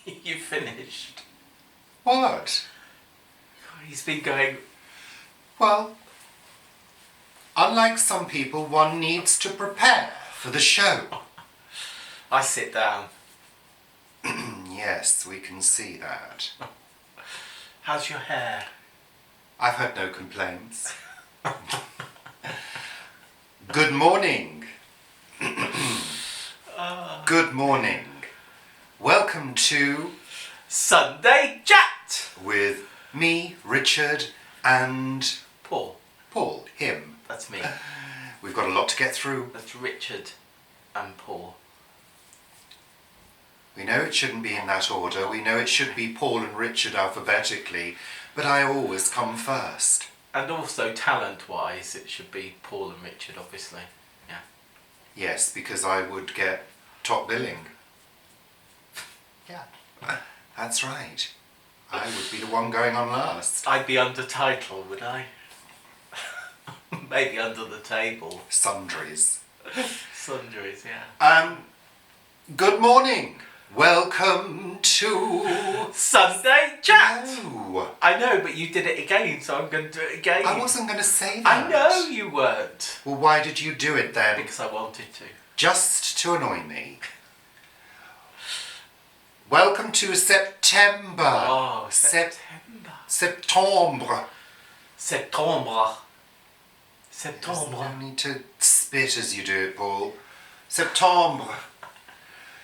You finished. What? He's been going... Well, unlike some people, one needs to prepare for the show. I sit down. Yes, we can see that. How's your hair? I've had no complaints. Good morning. Good morning. Welcome to Sunday Chat! with me, Richard, and Paul. Paul, him. That's me. We've got a lot to get through. That's Richard and Paul. We know it shouldn't be in that order. We know it should be Paul and Richard alphabetically, but I always come first. And also, talent-wise, it should be Paul and Richard, obviously. Yeah. Yes, because I would get top billing. Yeah, that's right. I would be the one going on last. I'd be under title, would I? Maybe under the table. Sundries. Sundries, yeah. Good morning. Welcome to... Sunday Chat! No. I know, but you did it again, so I'm going to do it again. I wasn't going to say that. I know you weren't. Well, why did you do it then? Because I wanted to. Just to annoy me. Welcome to September. Oh, September. Septembre. Septembre. You Septembre. don't need to spit as you do it, Paul. Septembre.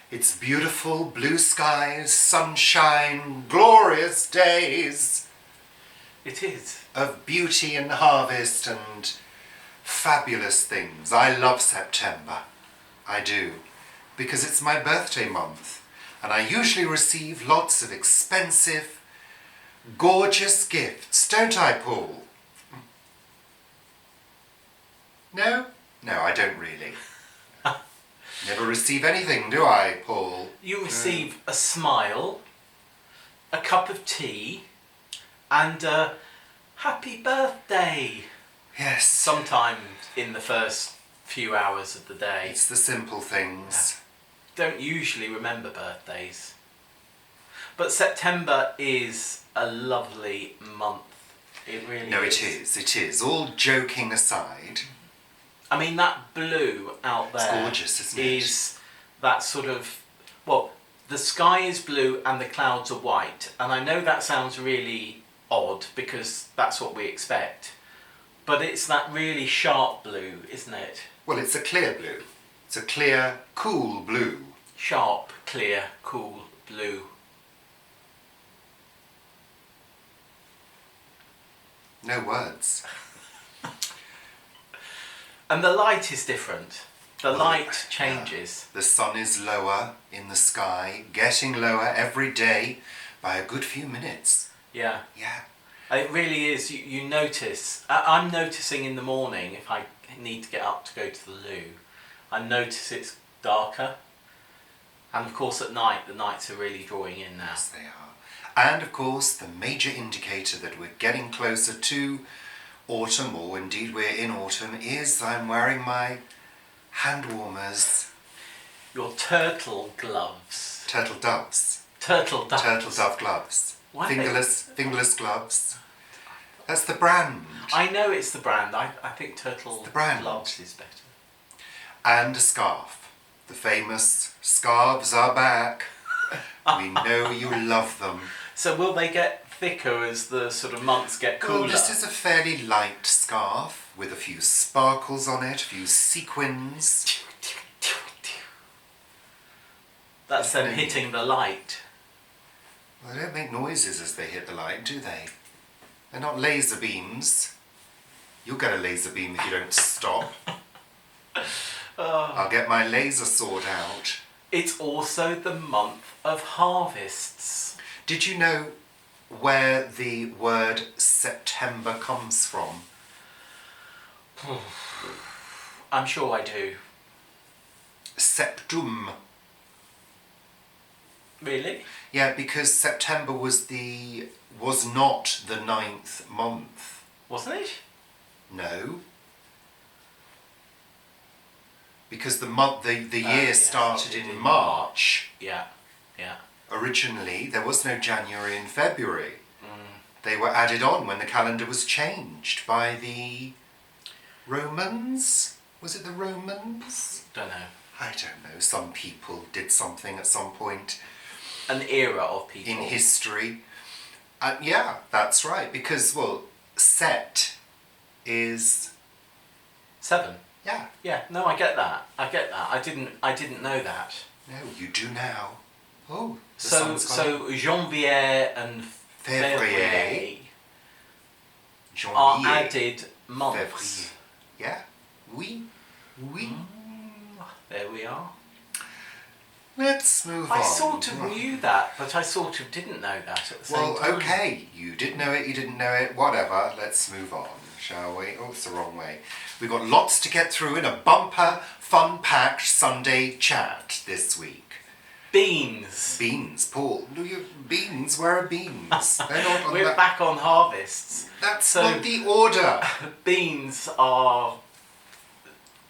It's beautiful, blue skies, sunshine, glorious days It is. of beauty and harvest and fabulous things. I love September. I do. Because it's my birthday month. And I usually receive lots of expensive, gorgeous gifts, don't I, Paul? No? No, I don't really. Never receive anything, do I, Paul? You receive a smile, a cup of tea, and a happy birthday. Yes. Sometimes in the first few hours of the day. It's the simple things. Don't usually remember birthdays. But September is a lovely month. It really is. No, it is. It is. All joking aside. I mean, that blue out there It's gorgeous, isn't it? is that sort of, well, the sky is blue and the clouds are white. And I know that sounds really odd because that's what we expect. But it's that really sharp blue, isn't it? Well, it's a clear blue. It's a clear, cool blue. Sharp, clear, cool blue. No words. And the light is different. The Well, light changes. The sun is lower in the sky, getting lower every day by a good few minutes. Yeah. Yeah. It really is. You notice. I'm noticing in the morning if I need to get up to go to the loo. I notice it's darker. And of course at night, the nights are really drawing in now. Yes, they are. And of course, the major indicator that we're getting closer to autumn, or indeed we're in autumn, is I'm wearing my hand warmers. Your turtle gloves. Turtle doves. Turtle doves. Turtle dove gloves. Why? Fingerless gloves. That's the brand. I know it's the brand. I think turtle It's the brand. gloves is better. And a scarf. The famous scarves are back. We know you love them. So will they get thicker as the sort of months get cooler? Well, this is a fairly light scarf with a few sparkles on it, a few sequins. That's them hitting the light. Well, they don't make noises as they hit the light, do they? They're not laser beams. You'll get a laser beam if you don't stop. I'll get my laser sword out. It's also the month of harvests. Did you know where the word September comes from? I'm sure I do. Septum. Really? Yeah, because September was not the 9th month. Wasn't it? No. Because the year started in March. Yeah, yeah. originally there was no January and February. They were added on when the calendar was changed by the Romans. Was it the Romans? Don't know. I don't know. Some people did something at some point. An era of people. In history. Yeah, that's right. Because, well, Set is 7. Yeah. Yeah. No, I get that. I didn't know that. No, you do now. Oh. The So sun's gone in. Janvier and Février. are Janvier. added months. Février. Yeah. Oui. Oui. There we are. Let's move on. I sort of knew that, but I sort of didn't know that at the same Well, time. okay. You did know it, you didn't know it, whatever. Let's move on, shall we? Oh, it's the wrong way. We've got lots to get through in a bumper, fun-packed Sunday chat this week. Beans. Beans, Paul. Beans? Where are beans? They're not on We're that. back on harvests. That's So- not the order. Beans are,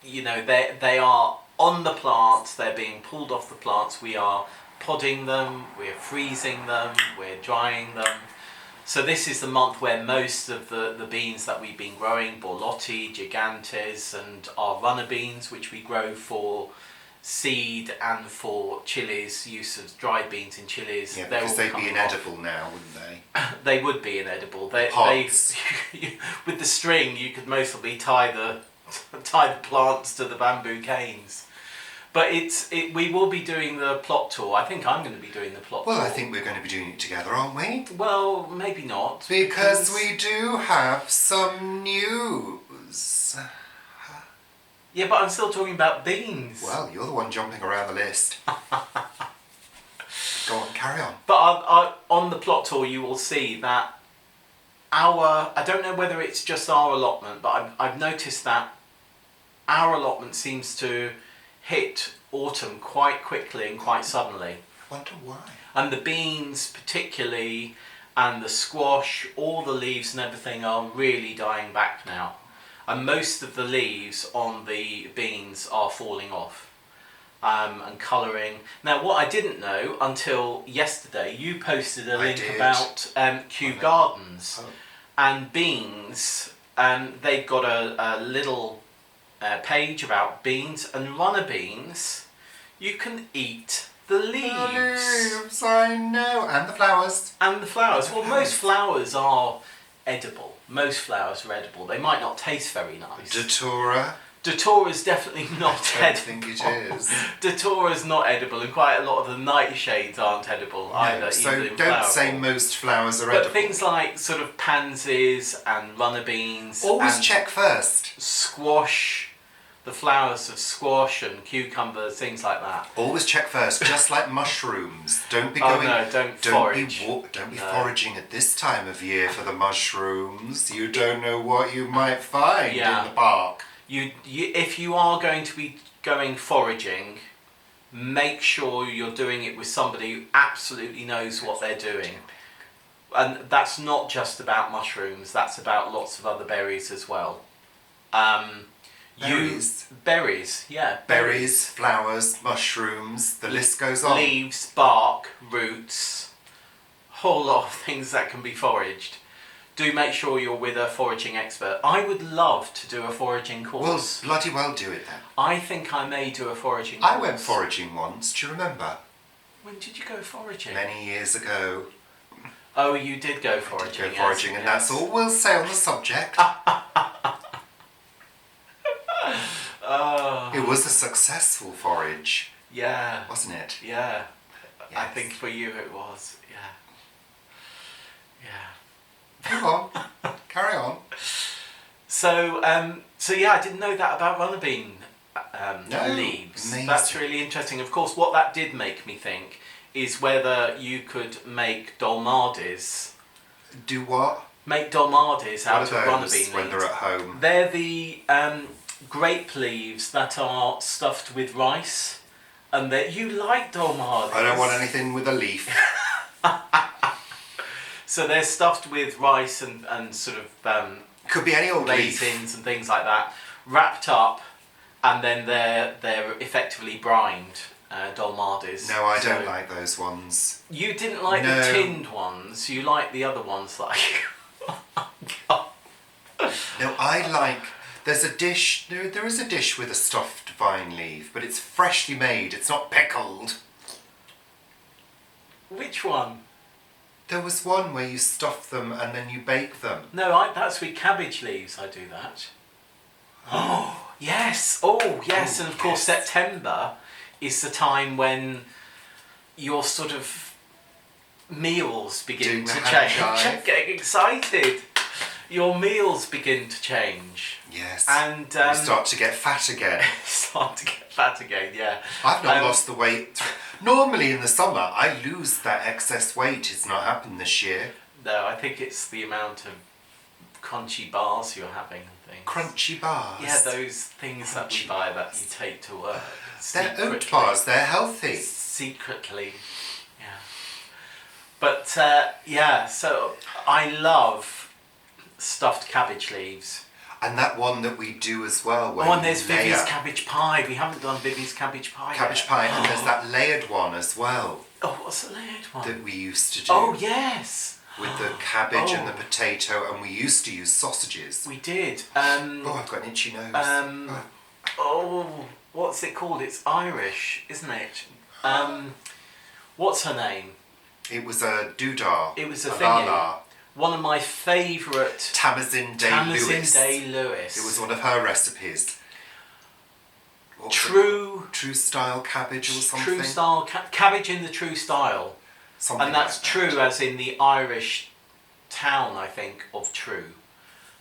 they are on the plants, they're being pulled off the plants, we are podding them, we're freezing them, we're drying them. So this is the month where most of the beans that we've been growing, Borlotti, Gigantes, and our runner beans, which we grow for seed and for chilies, use of dried beans in chilies. Yeah, they're because all they'd be coming inedible now, wouldn't they? off. They would be inedible. They Pods. with the string you could mostly tie the plants to the bamboo canes. But we will be doing the plot tour. I think I'm going to be doing the plot tour. Well, I think we're going to be doing it together, aren't we? Well, maybe not. Because we do have some news. Yeah, but I'm still talking about beans. Well, you're the one jumping around the list. Go on, carry on. But on the plot tour you will see that I don't know whether it's just our allotment, but I've noticed that our allotment seems to hit autumn quite quickly and quite suddenly. I wonder why. And the beans particularly, and the squash, all the leaves and everything are really dying back now. And most of the leaves on the beans are falling off and colouring. Now what I didn't know until yesterday, you posted a link about Kew Gardens. Oh. And beans, they've got a little page about beans, and runner beans, you can eat the leaves. The leaves, I know. And the flowers. And the flowers. And the Well, most flowers are edible. Most flowers are edible. They might not taste very nice. Datura. Datora's definitely not I edible. don't think it is. Datora's not edible, and quite a lot of the nightshades aren't edible either. No, so even in don't flower say form. most flowers are But edible. things like sort of pansies and runner beans Always and check first. squash, the flowers of squash and cucumbers, things like that. Always check first, just like mushrooms. Don't be Oh going. no, don't forage. Don't be No. foraging at this time of year for the mushrooms. You don't know what you might find Yeah. in the park. If you are going to be going foraging, make sure you're doing it with somebody who absolutely knows what they're doing. And that's not just about mushrooms, that's about lots of other berries as well. Berries? Berries, yeah. Berries, flowers, mushrooms, the list goes on. Leaves, bark, roots, whole lot of things that can be foraged. Do make sure you're with a foraging expert. I would love to do a foraging Well, course. bloody well do it then. I think I may do a foraging course. I went foraging once, do you remember? When did you go foraging? Many years ago. Oh, you did go foraging. Go foraging, and that's all we'll say on the subject. Oh, It was a successful forage, yeah, wasn't it? yeah. I Yes. think for you it was, yeah. Yeah. Go on, carry on. So yeah, I didn't know that about runner bean No, leaves. amazing. That's really interesting. Of course, what that did make me think is whether you could make dolmades. Do what? Make dolmades out What of are runner those bean when leaves. they're at home? They're the grape leaves that are stuffed with rice, and that you like dolmades. I don't want anything with a leaf. So they're stuffed with rice and sort of Could be any old leaf. raisins and things like that, wrapped up, and then they're effectively brined. dolmades. No, I So don't like those ones. You didn't like No. the tinned ones. You like the other ones, like. No, I like. There's a dish. There is a dish with a stuffed vine leaf, but it's freshly made. It's not pickled. Which one? There was one where you stuff them and then you bake them. No, that's with cabbage leaves. I do that. Oh yes! Oh yes! Oh, And of course, yes. September is the time when your sort of meals begin Doing to the change. hand I'm jive. getting excited. Your meals begin to change. Yes. And you start to get fat again. start to get fat again. Yeah. I've not lost the weight. Normally in the summer, I lose that excess weight. It's not happened this year. No, I think it's the amount of crunchy bars you're having and things. Crunchy bars. Yeah, those things that we Crunchy buy that bars. you take to work. They're oat secretly. bars. They're healthy. Secretly, yeah. But yeah, so I love stuffed cabbage leaves. And that one that we do as well. Where Oh, and there's you layer Vivi's cabbage pie. We haven't done Vivi's cabbage pie cabbage yet. pie, and there's that layered one as well Oh, what's the layered one? that we used to do. Oh, yes. With the cabbage and the Oh. potato, and we used to use sausages. We did. Oh, I've got an itchy nose. Oh. Oh, what's it called? It's Irish, isn't it? What's her name? It was a doodah. It was a Lala. One of my favourite. Tamazin Day-Lewis. Day-Lewis. It was one of her recipes. What was True. it? True style cabbage or something. True style cabbage in the true style, Something and that's like that. true as in the Irish town, I think, of True.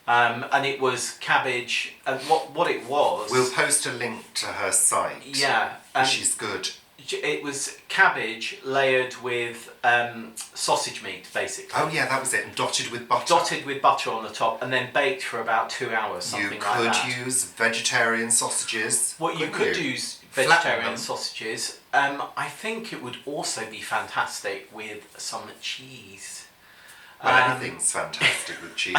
And it was cabbage, and what it was. We'll post a link to her site. Yeah, She's good. it was cabbage layered with sausage meat, basically. Oh yeah, that was it. And dotted with butter. Dotted with butter on the top, and then baked for about 2 hours, something You like could that. use vegetarian sausages. Well, you couldn't could use Flatten vegetarian them. sausages. I think it would also be fantastic with some cheese. Well, anything's fantastic with cheese.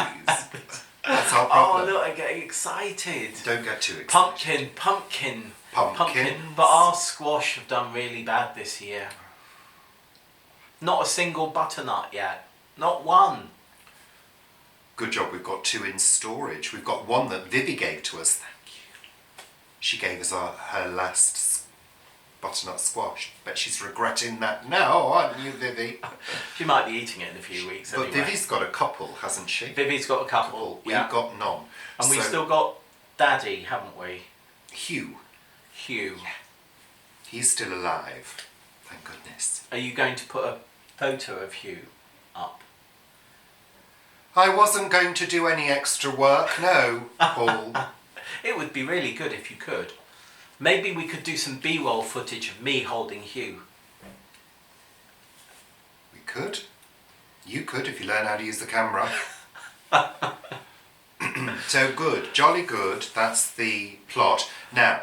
That's our Oh, problem. look, I'm getting excited. Don't get too excited. Pumpkin. Pumpkins. But our squash have done really bad this year. Not a single butternut yet. Not one. Good job, we've got 2 in storage. We've got one that Vivi gave to us. Thank you. She gave us her last butternut squash. Bet she's regretting that now, aren't you, Vivi? She might be eating it in a few weeks But anyway. Vivi's got a couple, hasn't she? Vivi's got a couple. We've Yeah. got none. And we've So, still got Daddy, haven't we? Hugh. Hugh. He's still alive. Thank goodness. Are you going to put a photo of Hugh up? I wasn't going to do any extra work, no, Paul. It would be really good if you could. Maybe we could do some B-roll footage of me holding Hugh. We could. You could if you learn how to use the camera. So good, jolly good, that's the plot. Now,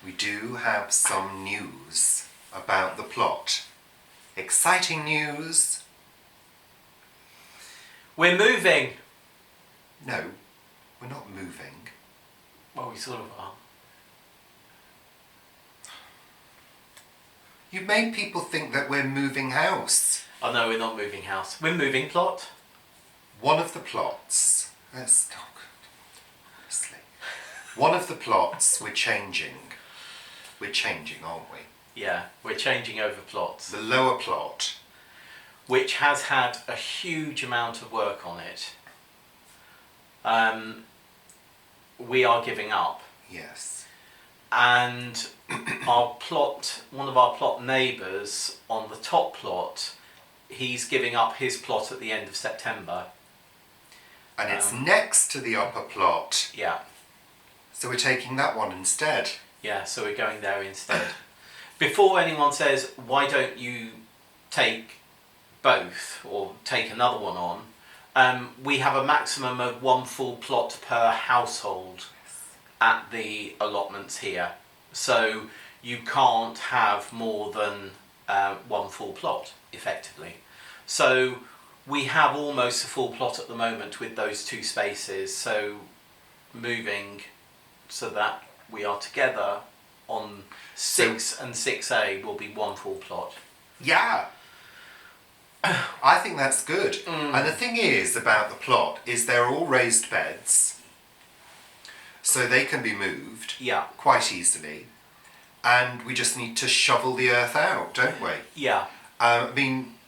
we do have some news about the plot. Exciting news. We're moving. No, we're not moving. Well, we sort of are. You've made people think that we're moving house. Oh no, we're not moving house. We're moving plot. One of the plots. Honestly. One of the plots we're changing. We're changing, aren't we? Yeah, we're changing over plots. The lower plot. Which has had a huge amount of work on it. We are giving up. Yes. And our plot, one of our plot neighbours on the top plot, he's giving up his plot at the end of September. And it's next to the upper plot. Yeah, So we're taking that one instead. yeah, so we're going there instead. Before anyone says, why don't you take both or take another one on, we have a maximum of 1 full plot per household at the allotments here. So you can't have more than 1 full plot, effectively. So we have almost a full plot at the moment with those 2 spaces, so moving so that we are together on 6 and 6A will be one full plot. Yeah. I think that's good. And the thing is about the plot is they're all raised beds, so they can be moved Yeah. quite easily, and we just need to shovel the earth out, don't we? Yeah. I mean,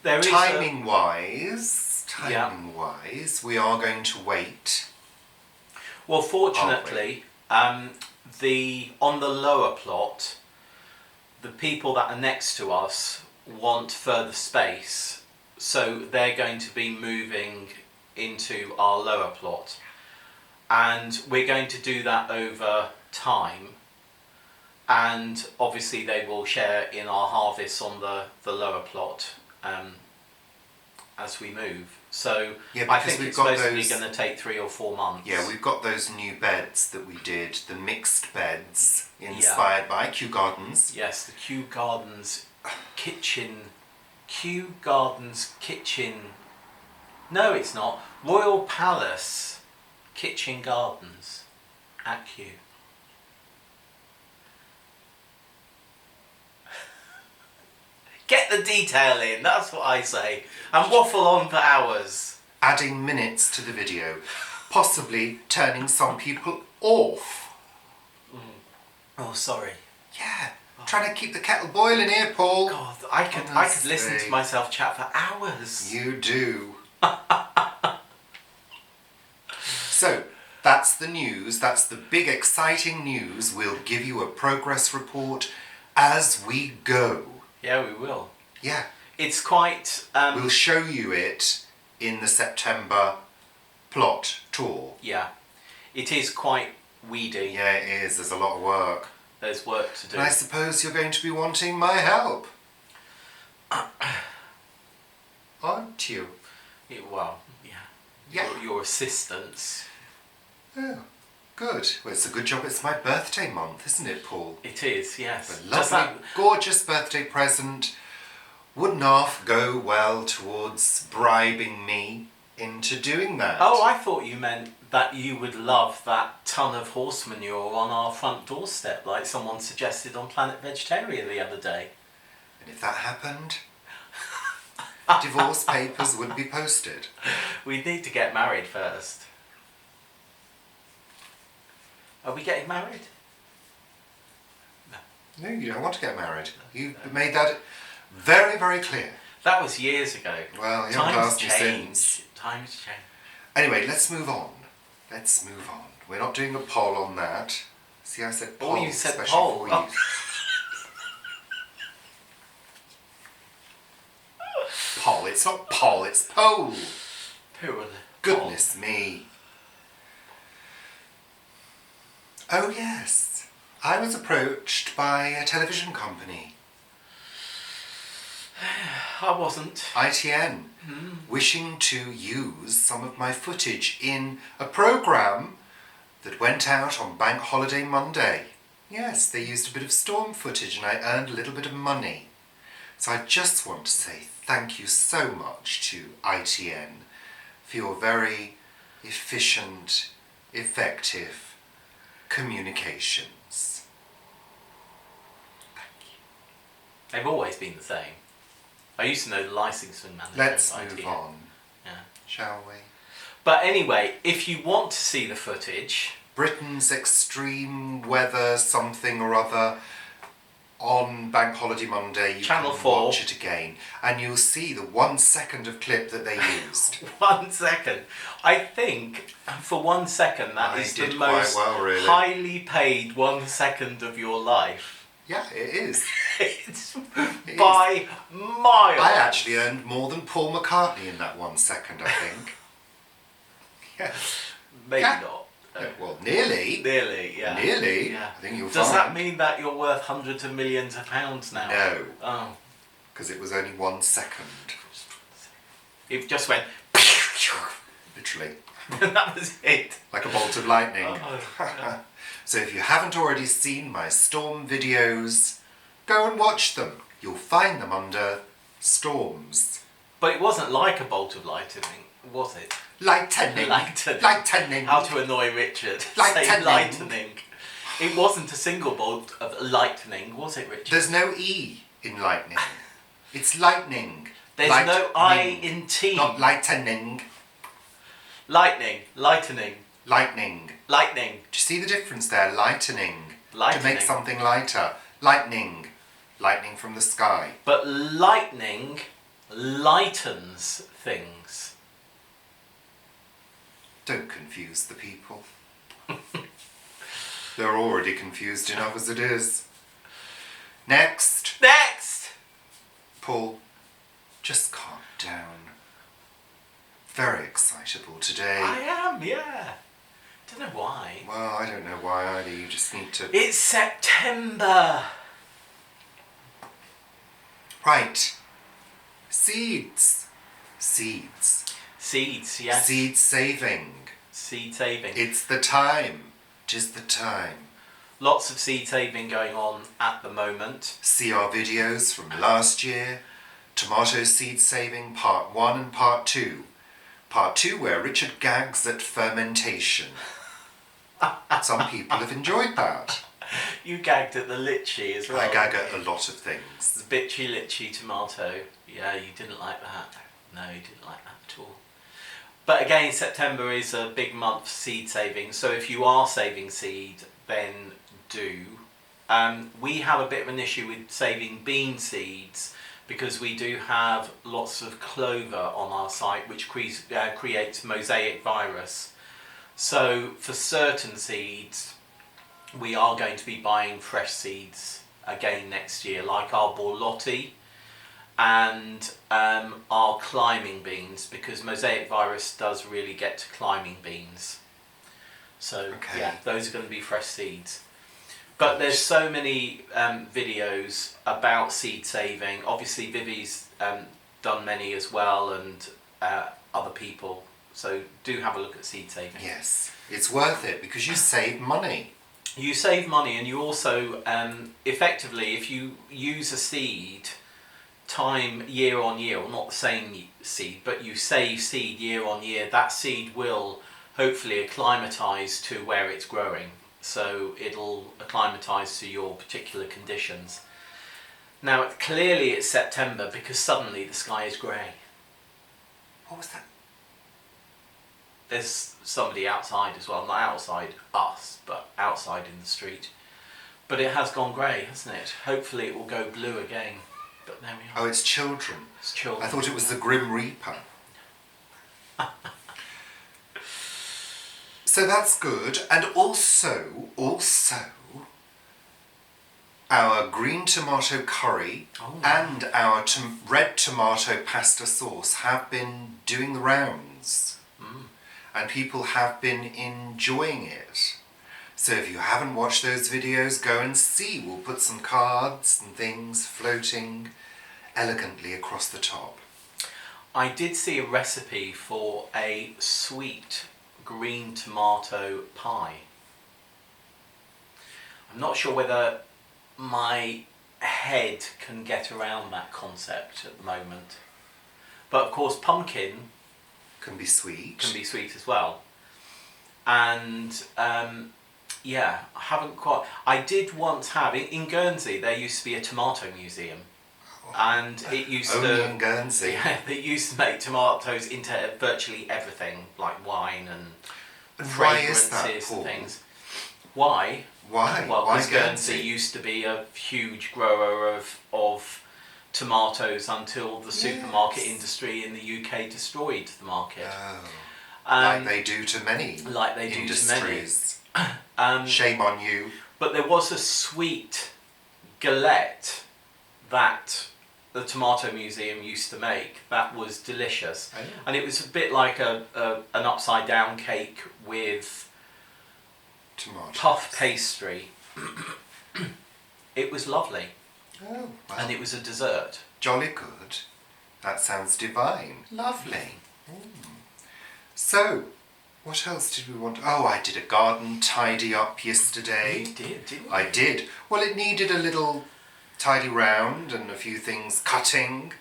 There is timing-wise, we are going to wait. Well, fortunately, on the lower plot, the people that are next to us want further space, so they're going to be moving into our lower plot, and we're going to do that over time, and obviously they will share in our harvests on the lower plot as we move. So Yeah, I because think we've it's got supposed to be those- going to take 3 or 4 months. Yeah, we've got those new beds that we did, the mixed beds, inspired by Kew Gardens. Yes, the Kew Gardens kitchen. No, it's not. Royal Palace Kitchen Gardens at Kew. Get the detail in, that's what I say. And waffle on for hours. Adding minutes to the video, possibly turning some people off. Oh, sorry. Yeah, trying to keep the kettle boiling here, Paul. God, I could listen to Honestly. myself chat for hours. You do. So, that's the news. That's the big exciting news. We'll give you a progress report as we go. Yeah, we will. Yeah, It's quite... we'll show you it in the September plot tour. yeah, it is quite weedy. Yeah, it is. There's a lot of work. There's work to do. And I suppose you're going to be wanting my help. Aren't you? Well, yeah. Yeah. Your assistance. Oh, good. Well, it's a good job it's my birthday month, isn't it, Paul? It is, yes. A Does lovely, that... gorgeous birthday present. Wouldn't half go well towards bribing me into doing that? Oh, I thought you meant that you would love that ton of horse manure on our front doorstep, like someone suggested on Planet Vegetaria the other day. And if that happened, divorce papers would be posted. We need to get married first. Are we getting married? No, you don't want to get married. You made that very, very clear. That was years ago. Well, you haven't asked me since. Times change. Anyway, let's move on. Let's move on. We're not doing a poll on that. See, I said poll. Oh, you said especially poll. for Oh. you. Poll. It's not poll. It's poll. Goodness me. Oh yes, I was approached by a television company, I wasn't. ITN, wishing to use some of my footage in a programme that went out on Bank Holiday Monday. Yes, they used a bit of storm footage and I earned a little bit of money. So I just want to say thank you so much to ITN for your very efficient, effective communications. Thank you. They've always been the same. I used to know the licensing manager. Let's of move ITN. on, Yeah. shall we? But anyway, if you want to see the footage, Britain's extreme weather something or other on Bank Holiday Monday, you Channel can 4. watch it again and you'll see the 1 second of clip that they used. 1 second. I think for 1 second that I is did the quite most well, really. highly paid 1 second of your life. Yeah, it is. It's It by miles. I actually earned more than Paul McCartney in that 1 second, I think. Yeah. Maybe Yeah. not. Well, nearly. Nearly, yeah. Nearly. Yeah. I think you'll Does find. that mean that you're worth hundreds of millions of pounds now? No, Oh. because it was only 1 second. It just went. Literally. And that was it. Like a bolt of lightning. Oh, yeah. So if you haven't already seen my storm videos, go and watch them. You'll find them under storms. But it wasn't like a bolt of lightning, was it? Lightning. Lightning. Lightning. How to annoy Richard. Lightning. Say lightning. It wasn't a single bolt of lightning, was it, Richard? There's no E in lightning. It's lightning. There's no I in tea. Not lightening. Lightning. Lightening. Lightning. Lightning. Do you see the difference there? Lightening. Lightening. To make something lighter. Lightning. Lightning from the sky. But lightning lightens things. Don't confuse the people. They're already confused enough as it is. Next. Next! Paul, just calm down. Very excitable today. I am, yeah. Don't know why. Well, I don't know why either. You just need to... It's September. Right. Seeds. Seeds. Seeds, yes. Seed saving. Seed saving. It's the time. 'Tis the time. Lots of seed saving going on at the moment. See our videos from last year. Tomato seed saving part 1 and part 2. Part 2 where Richard gags at fermentation. Some people have enjoyed that. You gagged at the litchi as well. I gag at a lot of things. The bitchy litchi tomato. Yeah, you didn't like that. No, you didn't like that at all. But again, September is a big month for seed saving. So if you are saving seed, then do. We have a bit of an issue with saving bean seeds because we do have lots of clover on our site which creates mosaic virus. So for certain seeds, we are going to be buying fresh seeds again next year, like our borlotti and our climbing beans, because mosaic virus does really get to climbing beans. So Okay. yeah, those are going to be fresh seeds. But there's so many videos about seed saving. Obviously Vivi's done many as well, and other people. So do have a look at seed saving. Yes, it's worth it because you save money. You save money, and you also effectively, if you use a seed time year on year, or not the same seed, but you save seed year on year, that seed will hopefully acclimatise to where it's growing. So it'll acclimatise to your particular conditions. Now clearly it's September because suddenly the sky is grey. What was that? There's somebody outside as well, not outside us, but outside in the street. But it has gone grey, hasn't it? Hopefully it will go blue again. But there we are. Oh, it's children. It's children. I thought it was the Grim Reaper. So that's good. And also, our green tomato curry and our red tomato pasta sauce have been doing the rounds. And people have been enjoying it. So if you haven't watched those videos, go and see. We'll put some cards and things floating elegantly across the top. I did see a recipe for a sweet green tomato pie. I'm not sure whether my head can get around that concept at the moment. But of course pumpkin Can be sweet. can be sweet as well. And yeah, I haven't quite... I did once have... In Guernsey there used to be a tomato museum. And it used Only to... in Guernsey. Yeah, they used to make tomatoes into virtually everything, like wine and Why is fragrances that, Paul? and things. Why? Why? Well, Why because Guernsey used to be a huge grower of tomatoes until the supermarket industry in the UK destroyed the market. Oh, like they do to many Like they do to industries. many. Shame on you. But there was a sweet galette that the Tomato Museum used to make that was delicious. Oh. And it was a bit like an upside down cake with Tomatoes. puff pastry. It was lovely. Oh, well, And it was a dessert. jolly good. That sounds divine. Lovely. So, what else did we want? Oh, I did a garden tidy up yesterday. You did, didn't you? I did. Well, it needed a little tidy round and a few things cutting,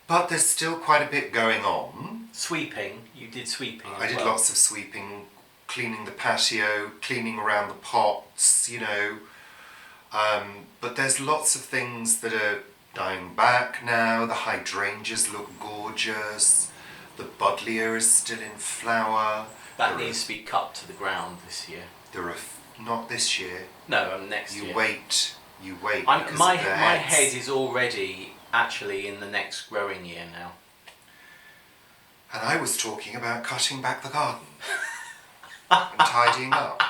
but there's still quite a bit going on. Sweeping. You did sweeping as I did well. lots of sweeping cleaning the patio, cleaning around the pots, you know. But there's lots of things that are dying back now. The hydrangeas look gorgeous. The buddleia is still in flower. That needs to be cut to the ground this year. Not this year. No, next year. You wait. My head is already actually in the next growing year now. And I was talking about cutting back the garden and tidying up.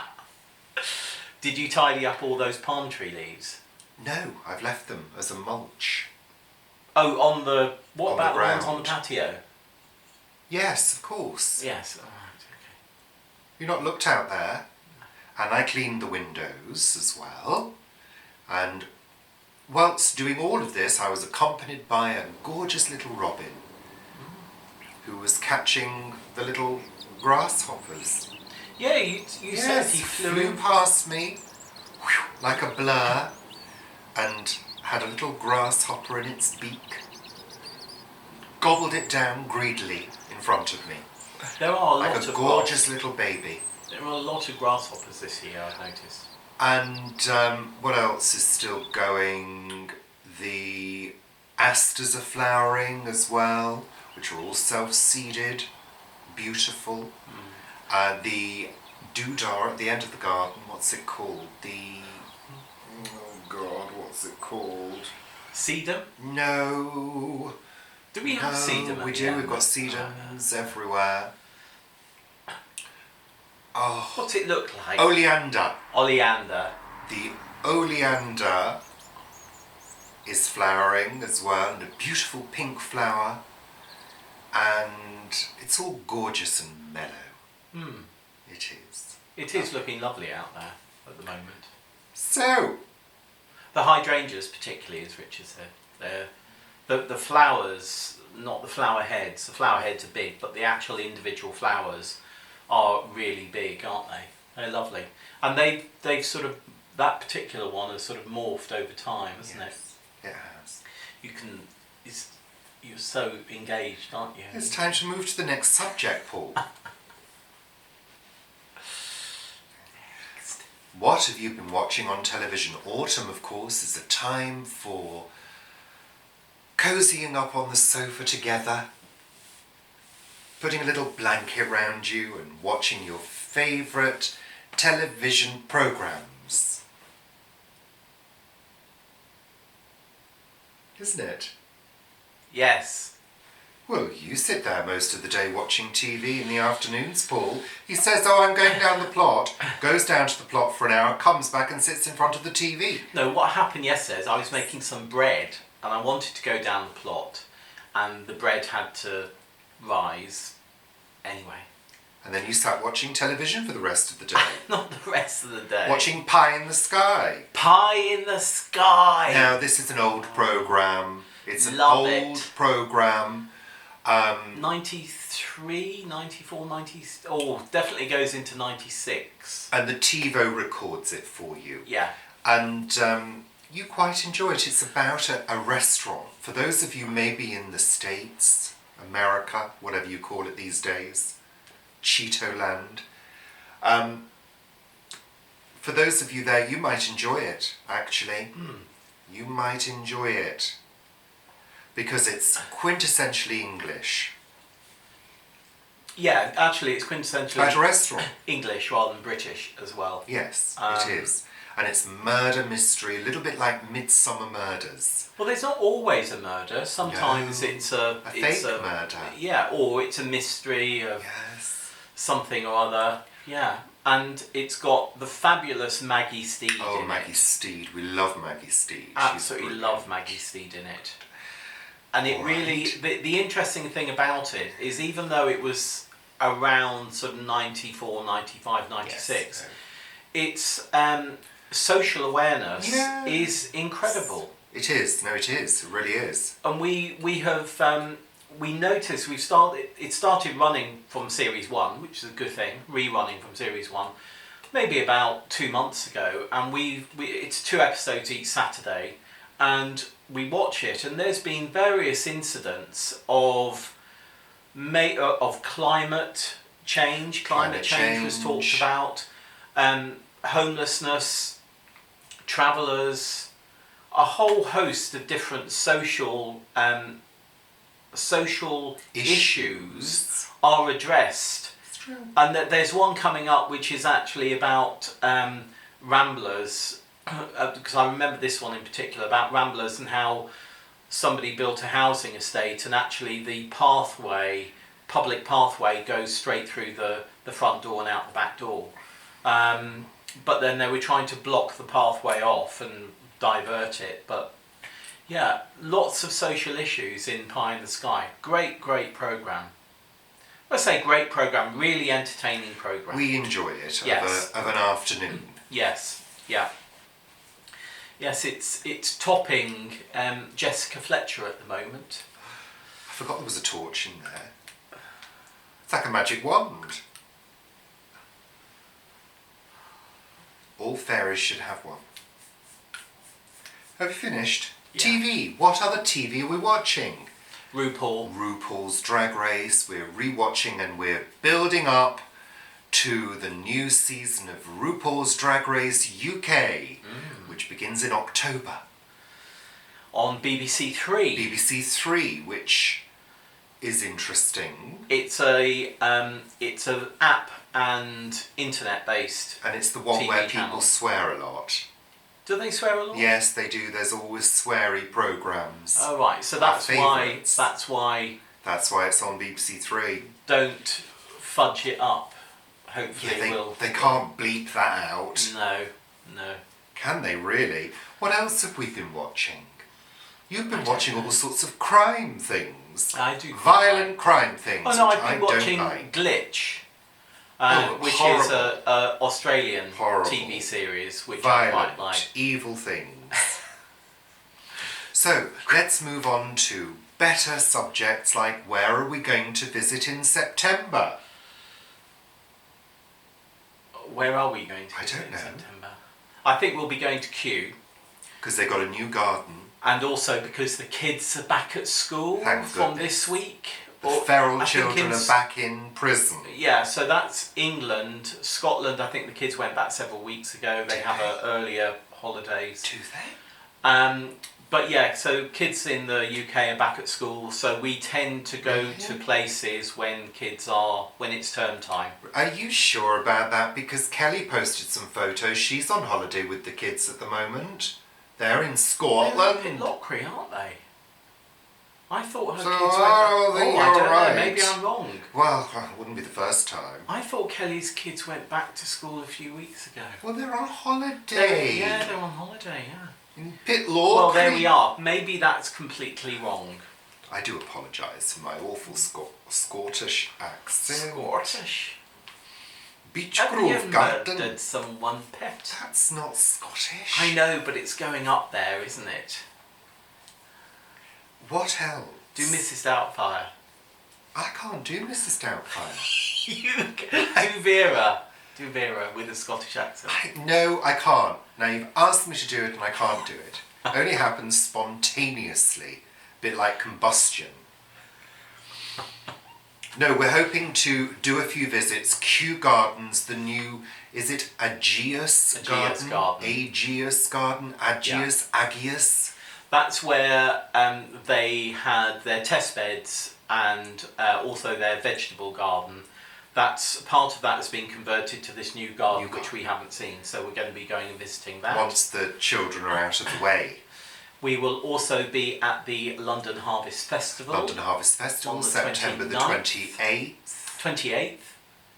Did you tidy up all those palm tree leaves? No, I've left them as a mulch. Oh, on the... What On about the the ones ground. on the patio? Yes, of course. Yes. All right, okay. You've not looked out there. And I cleaned the windows as well. And whilst doing all of this, I was accompanied by a gorgeous little robin who was catching the little grasshoppers. Yeah, you said he flew past me like a blur and had a little grasshopper in its beak. Gobbled it down greedily in front of me. There are a like lot a of gorgeous little baby. There are a lot of grasshoppers this year, I've noticed. And what else is still going? The asters are flowering as well, which are all self-seeded, beautiful. The doodah at the end of the garden, what's it called? Oh God, what's it called? Sedum? No. Do we have sedum at we the do, end? we've got sedums everywhere. Oh. What's it look like? Oleander. Oleander. The oleander is flowering as well, and a beautiful pink flower, and it's all gorgeous and mellow. It is. It is looking lovely out there at the moment. So, The hydrangeas particularly, as Richard said. The flowers, not the flower heads. The flower heads are big, but the actual individual flowers are really big, aren't they? They're lovely. And they've sort of, that particular one has sort of morphed over time, hasn't it? It has. You're so engaged, aren't you? It's time to move to the next subject, Paul. What have you been watching on television? Autumn, of course, is a time for cozying up on the sofa together, putting a little blanket around you and watching your favourite television programmes. Isn't it? Yes. Well, you sit there most of the day watching TV in the afternoons, Paul. He says, oh, I'm going down the plot, goes down to the plot for an hour, comes back and sits in front of the TV. No, what happened yesterday is I was making some bread and I wanted to go down the plot and the bread had to rise anyway. And then you sat watching television for the rest of the day. Not the rest of the day. Watching Pie in the Sky. Pie in the Sky! Now, this is an old programme. It's an Love old it. programme. 93, 94, 90... Oh, definitely goes into 96. And the TiVo records it for you. Yeah. And you quite enjoy it. It's about a restaurant. For those of you maybe in the States, America, whatever you call it these days, Cheeto Land. For those of you there, you might enjoy it, actually. You might enjoy it. Because it's quintessentially English. Yeah, actually it's quintessentially At a restaurant. English rather than British as well. Yes, it is. And it's murder mystery, a little bit like Midsummer Murders. Well, there's not always a murder. Sometimes No, it's a fake murder. Yeah, or it's a mystery of something or other. Yeah, and it's got the fabulous Maggie Steed in Maggie it. Steed. We love Maggie Steed. Absolutely She's love brilliant. Maggie Steed in it. And it All really, right. the interesting thing about it is even though it was around sort of 94, 95, 96, its social awareness is incredible. It is. No, it is. It really is. And we have we noticed it started running from series 1, which is a good thing, rerunning from series 1, maybe about 2 months ago, and it's 2 episodes each Saturday, and we watch it, and there's been various incidents of climate climate change was talked about, homelessness, travellers, a whole host of different social issues are addressed. It's true. And there's one coming up which is actually about ramblers, because I remember this one in particular, about ramblers and how somebody built a housing estate and actually the public pathway goes straight through the front door and out the back door. But then they were trying to block the pathway off and divert it. But yeah, lots of social issues in Pie in the Sky. Great programme. I say great programme, really entertaining programme. We enjoy it Yes. of an afternoon. Yes, yeah. Yes, it's topping Jessica Fletcher at the moment. I forgot there was a torch in there. It's like a magic wand. All fairies should have one. Have you finished? Yeah. TV. What other TV are we watching? RuPaul's Drag Race. We're rewatching and we're building up to the new season of RuPaul's Drag Race UK, which begins in October. On BBC Three. BBC Three, which is interesting. It's an app and internet based. And it's the one TV where people channel. swear a lot. Do they swear a lot? Yes, they do. There's always sweary programmes. Oh right, so Our that's favourites. why That's why it's on BBC Three. don't fudge it up. Hopefully Yeah, it will. they can't bleep that out. No. Can they really? What else have we been watching? You've been don't watching know. all sorts of crime things. I do. Violent crime things, Oh no, which I've I been don't watching like. Glitch, Oh, which horrible. is a Australian Horrible. TV series, which Violent, I quite like. evil things. So, let's move on to better subjects like where are we going to visit in September? Where are we going to I visit don't in know. September? I think we'll be going to Kew, Because they got a new garden. and also because the kids are back at school Thank from goodness. this week. The Or feral I think children in are back in prison. Yeah, so that's England. Scotland, I think the kids went back several weeks ago. They Did have they? earlier holidays. Do they? But yeah, so kids in the UK are back at school, so we tend to go to places when it's term time. Are you sure about that? Because Kelly posted some photos. She's on holiday with the kids at the moment. They're in They're Scotland. up in Lochry, aren't they? I thought her So, kids went back. I think I you're don't right. know, maybe I'm wrong. Well, it wouldn't be the first time. I thought Kelly's kids went back to school a few weeks ago. Well, they're on holiday. They're on holiday, yeah. In Pitlochry. Well, there we are. Maybe that's completely wrong. I do apologise for my awful Scottish accent. Scottish. Beach Have you Grove Garden. murdered someone, pet? That's not Scottish. I know, but it's going up there, isn't it? What else? Do Mrs. Doubtfire. I can't do Mrs. Doubtfire. Do Vera. Do Vera with a Scottish accent. No, I can't. Now you've asked me to do it and I can't do it. It only happens spontaneously, a bit like combustion. No, we're hoping to do a few visits. Kew Gardens, the new, is it Aegeus Garden? Aegeus Garden? Aegeus? Aegeus? That's where they had their test beds and also their vegetable garden. That's part of that has been converted to this new garden, which we haven't seen. So we're going to be going and visiting that. Once the children are out of the way. We will also be at the London Harvest Festival. London Harvest Festival, on the September the 28th. 28th?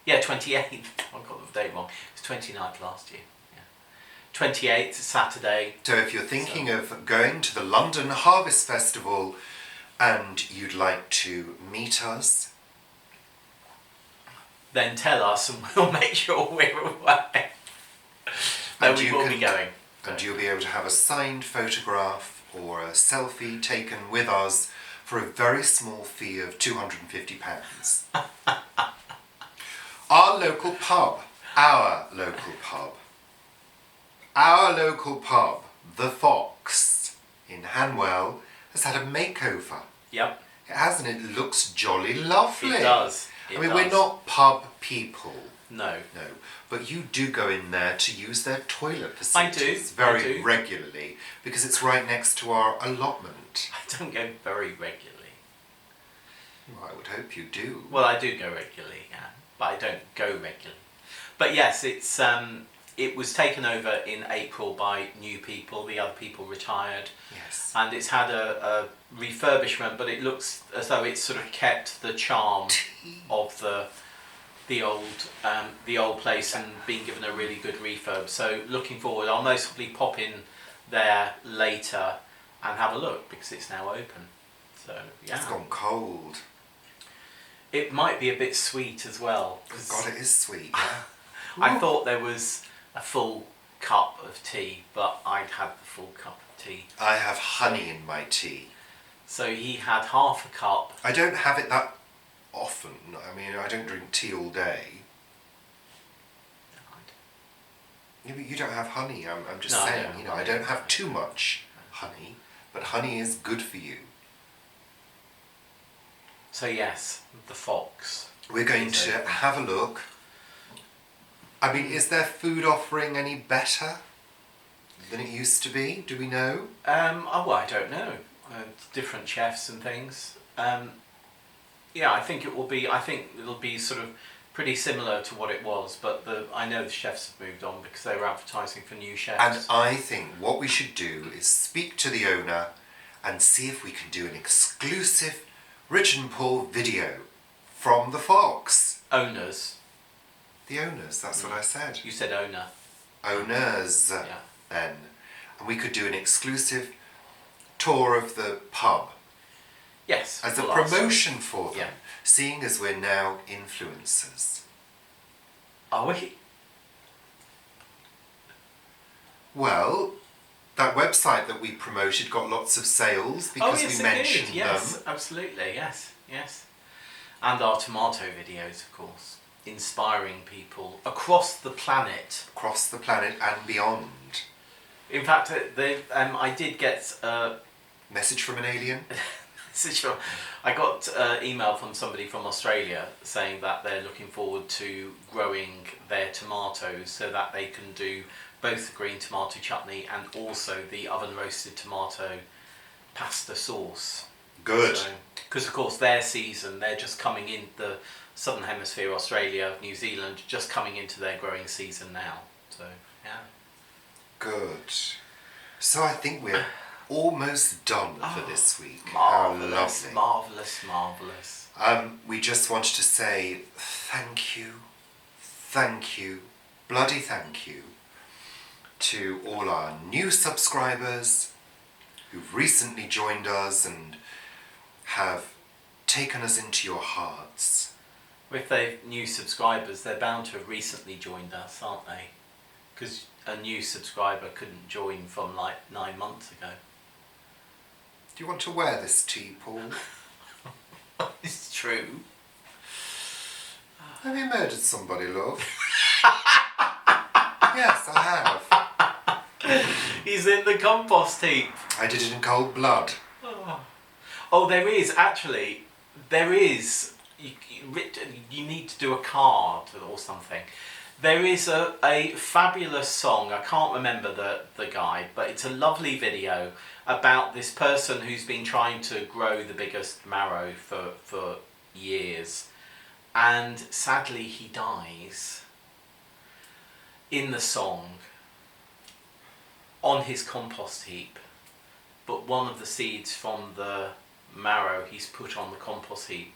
Yeah, 28th. I got the date wrong. It was 29th last year. Yeah. 28th, Saturday. So if you're thinking of going to the London Harvest Festival and you'd like to meet us, Then tell us and we'll make sure we're away. No, And we you will can- be going. and you'll be able to have a signed photograph or a selfie taken with us for a very small fee of £250. Our local pub, The Fox in Hanwell, has had a makeover. Yep, It has, and it looks jolly lovely. it does. It I mean, does. we're not pub people. No. No, but you do go in there to use their toilet I facilities do, very I do. regularly because it's right next to our allotment. I don't go very regularly. Well, I would hope you do. Well, I do go regularly, yeah, but I don't go regularly. But yes, it was taken over in April by new people. The other people retired. Yes. And it's had a refurbishment, but it looks as though it's sort of kept the charm of the old place and been given a really good refurb. So looking forward, I'll most probably pop in there later and have a look because it's now open. So yeah, It's gone cold. it might be a bit sweet as well. Oh God, it is sweet. Yeah. I thought there was a full cup of tea, but I'd had the full cup of tea. I have honey in my tea. So he had half a cup. I don't have it that often. I mean, I don't drink tea all day. Yeah, but you don't have honey. I'm just No, I saying. don't. You know, I don't have too much honey, but honey is good for you. So yes, the fox. We're going is to open. have a look. I mean, is their food offering any better than it used to be? Do we know? Oh, well, I don't know. Different chefs and things. Yeah, I think it will be. I think it'll be sort of pretty similar to what it was. But I know the chefs have moved on because they were advertising for new chefs. And I think what we should do is speak to the owner and see if we can do an exclusive Rich and Paul video from the Fox. Owners. The owners, that's what I said. You said owner. Owners, Yeah. then. And we could do an exclusive tour of the pub Yes. as a we'll ask them. promotion for them, Yeah. seeing as we're now influencers. Are we? Well, that website that we promoted got lots of sales because yes, we it mentioned did. Yes, them. absolutely. Yes, yes. And our tomato videos, of course, inspiring people across the planet. Across the planet and beyond. In fact, I did get Message from an alien? I got email from somebody from Australia saying that they're looking forward to growing their tomatoes so that they can do both the green tomato chutney and also the oven roasted tomato pasta sauce. Good. Because of course their season, they're just coming in, the Southern Hemisphere, Australia, New Zealand, just coming into their growing season now. So, yeah. Good. So I think we're almost done for this week. Marvellous, How lovely. marvellous, marvellous. We just want to say thank you, bloody thank you to all our new subscribers who've recently joined us and have taken us into your hearts. If they're new subscribers, they're bound to have recently joined us, aren't they? Because a new subscriber couldn't join from like 9 months ago. Do you want to wear this tea, Paul? It's true. Have you murdered somebody, love? Yes, I have. He's in the compost heap. I did it in cold blood. Oh, there is, actually. There is. You need to do a card or something. There is a fabulous song. I can't remember the guy, but it's a lovely video about this person who's been trying to grow the biggest marrow for years. And sadly, he dies in the song on his compost heap. But one of the seeds from the marrow he's put on the compost heap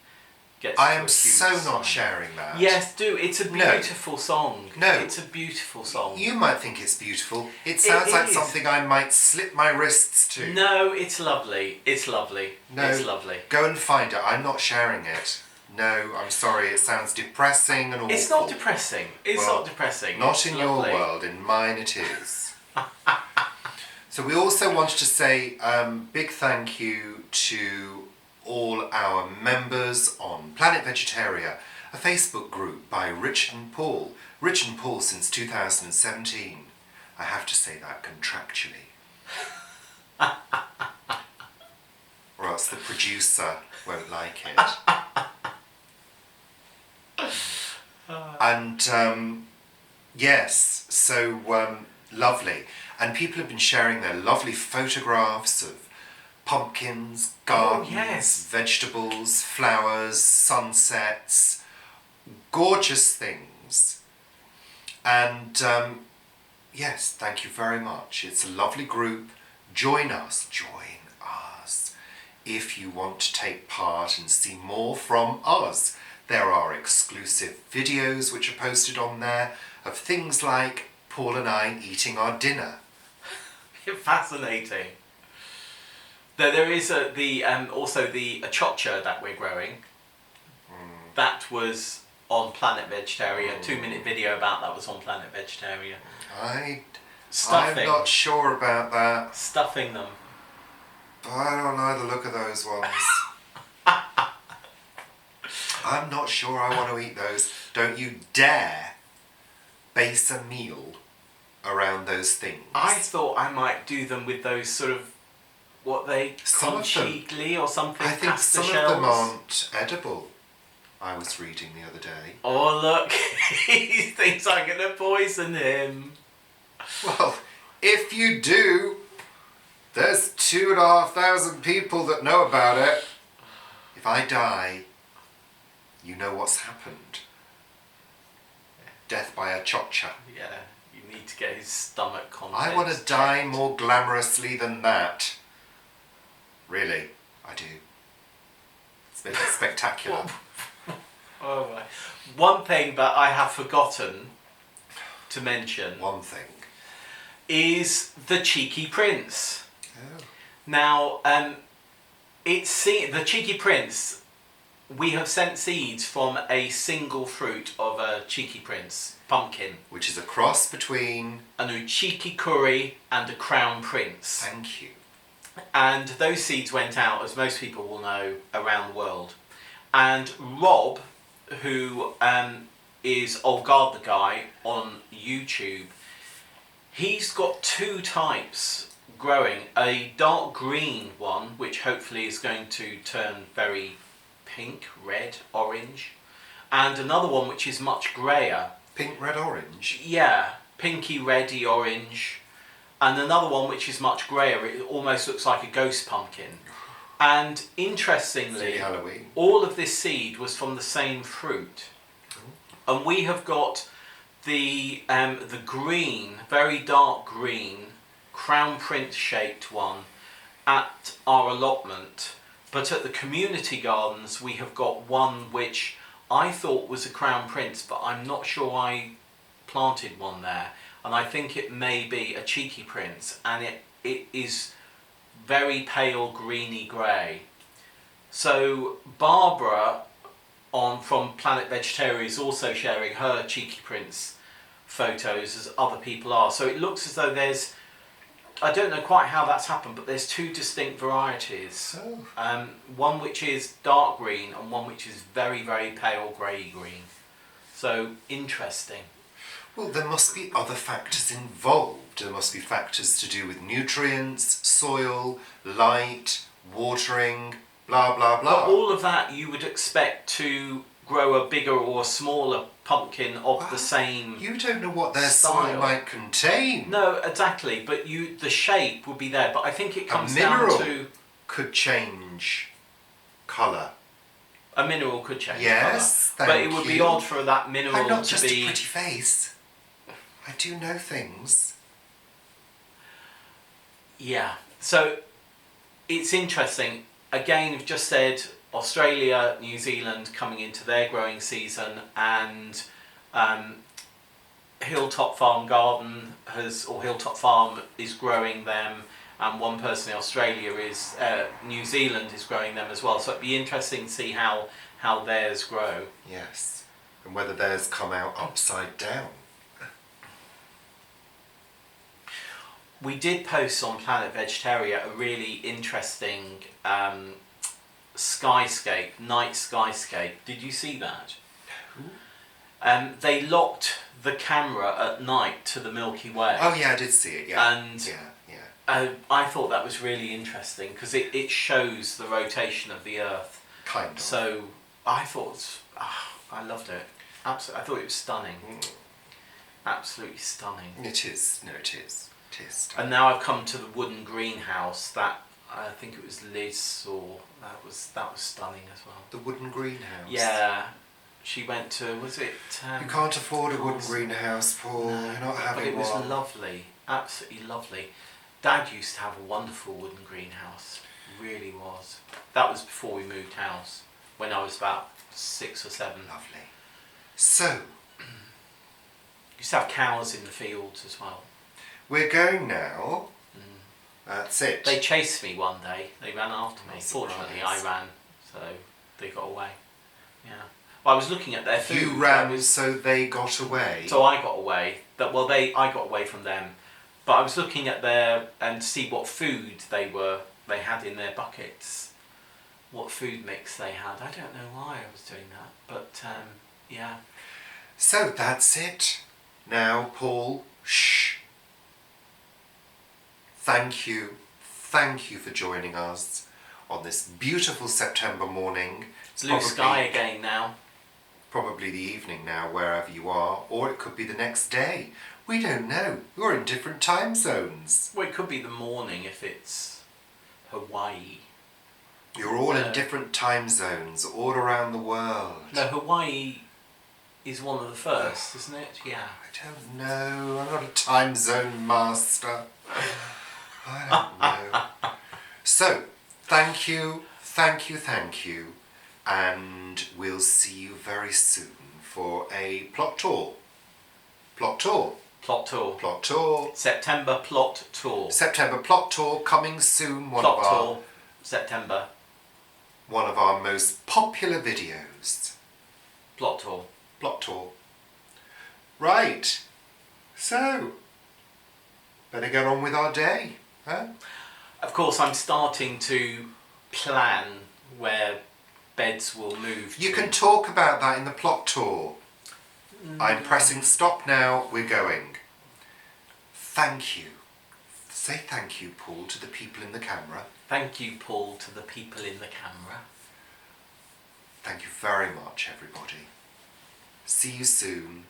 gets I to am a so huge not song. sharing that. Yes, do. It's a No. beautiful song. No. It's a beautiful song. You might think it's beautiful. It sounds like is. something I might slip my wrists to. No, it's lovely. It's lovely. No. It's lovely. Go and find it. I'm not sharing it. No, I'm sorry. It sounds depressing and awful. It's not depressing. It's Well, not depressing. Not It's in lovely. your world. In mine it is. So we also want to say big thank you to all our members on Planet Vegetaria, a Facebook group by Rich and Paul. Rich and Paul since 2017. I have to say that contractually. Or else the producer won't like it. And yes, so lovely. And people have been sharing their lovely photographs of pumpkins, gardens, yes. vegetables, flowers, sunsets, gorgeous things. And yes, thank you very much. It's a lovely group. Join us. If you want to take part and see more from us. There are exclusive videos which are posted on there of things like Paul and I eating our dinner. Fascinating. There is also the chocha that we're growing. That was on Planet Vegetaria. 2-minute video about that was on Planet Vegetaria. I'm not sure about that. Stuffing them. But I don't know the look of those ones. I'm not sure I want to eat those. Don't you dare base a meal around those things. I thought I might do them with those sort of, what they call cheekly or something. I think pasta some shells. of them aren't edible. I was reading the other day. Oh look, he thinks I'm going to poison him. Well, if you do, there's 2,500 people that know about it. If I die, you know what's happened. Death by a chocha. Yeah, you need to get his stomach contents. I want to die more glamorously than that. Really, I do. It's been spectacular. Oh my. One thing that I have forgotten to mention. One thing. Is the Cheeky Prince. Oh. Now, the Cheeky Prince, we have sent seeds from a single fruit of a Cheeky Prince pumpkin. Which is a cross between an Uchiki Curry and a Crown Prince. Thank you. And those seeds went out, as most people will know, around the world. And Rob, who is Old Guard the Guy on YouTube, he's got 2 types growing. A dark green one, which hopefully is going to turn very pink, red, orange. And another one which is much greyer. Pink, red, orange? Yeah, pinky, reddy, orange. And another one which is much greyer. It almost looks like a ghost pumpkin. And interestingly, Halloween. All of this seed was from the same fruit. And we have got the green, very dark green, Crown Prince shaped one at our allotment. But at the community gardens we have got one which I thought was a Crown Prince, but I'm not sure I planted one there. And I think it may be a Cheeky Prince, and it is very pale greeny grey. So Barbara from Planet Vegetaria is also sharing her Cheeky Prince photos, as other people are. So it looks as though there's, I don't know quite how that's happened, but there's 2 distinct varieties. Oh. One which is dark green and one which is very, very pale grey green. So interesting. Well, there must be other factors involved. There must be factors to do with nutrients, soil, light, watering, blah, blah, blah. But all of that you would expect to grow a bigger or a smaller pumpkin of the same You don't know what their style. soil might contain. No, exactly. But the shape would be there. But I think it comes down to... could change colour. A mineral could change Yes, colour. But it would be odd for that mineral I'm not to just be... a pretty face. I do know things. Yeah. So it's interesting. Again, we've just said Australia, New Zealand coming into their growing season, and Hilltop Farm Garden Hilltop Farm is growing them, and one person in Australia is New Zealand is growing them as well. So it'd be interesting to see how theirs grow. Yes, and whether theirs come out upside down. We did post on Planet Vegetaria a really interesting skyscape, night skyscape. Did you see that? They locked the camera at night to the Milky Way. Oh yeah, I did see it, yeah. And yeah. I thought that was really interesting because it shows the rotation of the Earth. Kind of. So I thought, I loved it. Absolutely, I thought it was stunning. Absolutely stunning. It is. No, it is. It is. And now I've come to the wooden greenhouse. That I think it was Liz, or that was stunning as well. The wooden greenhouse. Yeah, she went to. Was it? You can't afford a wooden greenhouse, Paul. No, You're not but having it was one. lovely, absolutely lovely. Dad used to have a wonderful wooden greenhouse. Really was. That was before we moved house. When I was about 6 or 7. Lovely. So, Used to have cows in the fields as well. we're going now. That's it. They chased me one day. They ran after me. Not Fortunately, surprised. I ran, so they got away. Yeah. Well, I was looking at their food. You ran, so they got away. So I got away. I got away from them. But I was looking at their and see what food they had in their buckets. What food mix they had. I don't know why I was doing that, but yeah. So that's it. Now, Paul, shh. Thank you for joining us on this beautiful September morning. It's Blue sky again now. Probably the evening now, wherever you are, or it could be the next day. We don't know. You're in different time zones. Well, it could be the morning if it's Hawaii. You're all in different time zones all around the world. No, Hawaii is one of the first, isn't it? Yeah. I don't know. I'm not a time zone master. I don't know. So, thank you. And we'll see you very soon for a plot tour. Plot tour. September plot tour. September plot tour coming soon. September. One of our most popular videos. Plot tour. Right. So, better get on with our day, huh? Of course, I'm starting to plan where beds will move You to. can talk about that in the plot tour. I'm pressing stop now. We're going. Thank you. Say thank you, Paul, to the people in the camera. Thank you, Paul, to the people in the camera. Thank you very much, everybody. See you soon.